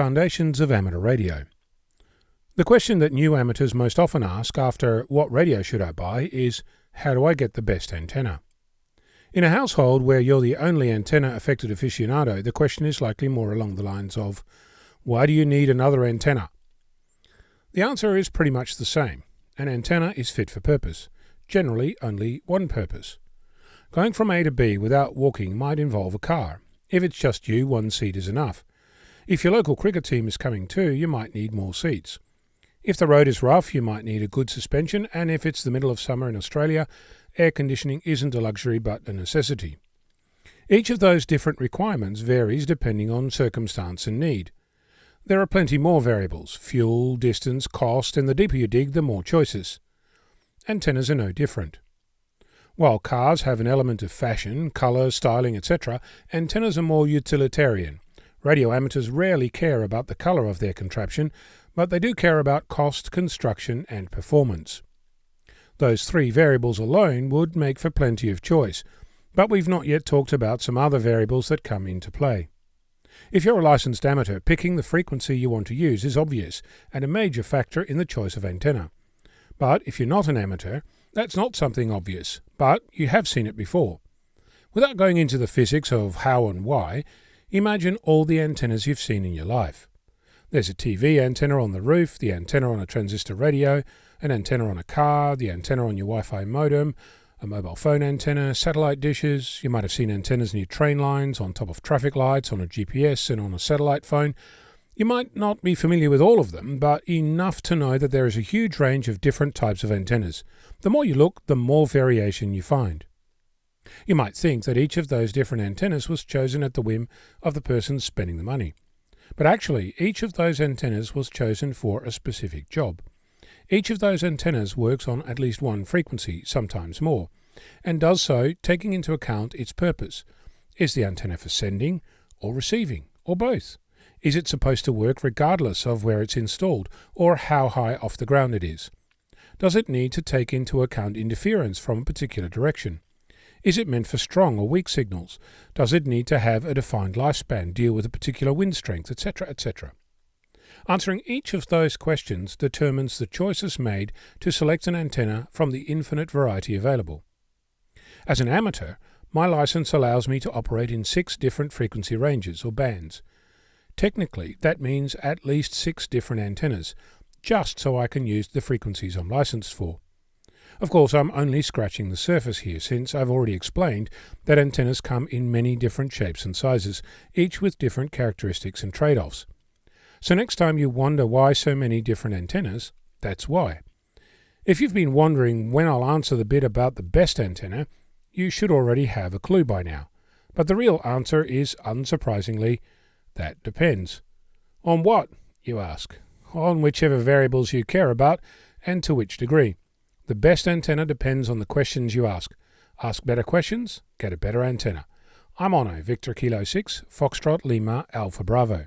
Foundations of Amateur Radio. The question that new amateurs most often ask after "what radio should I buy" is, how do I get the best antenna? In a household where you're the only antenna-affected aficionado, the question is likely more along the lines of, why do you need another antenna? The answer is pretty much the same. An antenna is fit for purpose, generally only one purpose. Going from A to B without walking might involve a car. If it's just you, one seat is enough. If your local cricket team is coming too, you might need more seats. If the road is rough, you might need a good suspension, and if it's the middle of summer in Australia, air conditioning isn't a luxury but a necessity. Each of those different requirements varies depending on circumstance and need. There are plenty more variables: fuel, distance, cost, and the deeper you dig, the more choices. Antennas are no different. While cars have an element of fashion, colour, styling, etc., antennas are more utilitarian. Radio amateurs rarely care about the colour of their contraption, but they do care about cost, construction, and performance. Those three variables alone would make for plenty of choice, but we've not yet talked about some other variables that come into play. If you're a licensed amateur, picking the frequency you want to use is obvious and a major factor in the choice of antenna. But if you're not an amateur, that's not something obvious, but you have seen it before. Without going into the physics of how and why, imagine all the antennas you've seen in your life. There's a TV antenna on the roof, the antenna on a transistor radio, an antenna on a car, the antenna on your Wi-Fi modem, a mobile phone antenna, satellite dishes. You might have seen antennas near train lines, on top of traffic lights, on a GPS and on a satellite phone. You might not be familiar with all of them, but enough to know that there is a huge range of different types of antennas. The more you look, the more variation you find. You might think that each of those different antennas was chosen at the whim of the person spending the money. But actually, each of those antennas was chosen for a specific job. Each of those antennas works on at least one frequency, sometimes more, and does so taking into account its purpose. Is the antenna for sending or receiving, or both? Is it supposed to work regardless of where it's installed or how high off the ground it is? Does it need to take into account interference from a particular direction? Is it meant for strong or weak signals? Does it need to have a defined lifespan, deal with a particular wind strength, etc., etc.? Answering each of those questions determines the choices made to select an antenna from the infinite variety available. As an amateur, my license allows me to operate in 6 different frequency ranges or bands. Technically, that means at least 6 different antennas, just so I can use the frequencies I'm licensed for. Of course, I'm only scratching the surface here, since I've already explained that antennas come in many different shapes and sizes, each with different characteristics and trade-offs. So next time you wonder why so many different antennas, that's why. If you've been wondering when I'll answer the bit about the best antenna, you should already have a clue by now. But the real answer is, unsurprisingly, that depends. On what, you ask? On whichever variables you care about, and to which degree. The best antenna depends on the questions you ask. Ask better questions, get a better antenna. I'm Ono, Victor Kilo 6, Foxtrot Lima Alpha Bravo.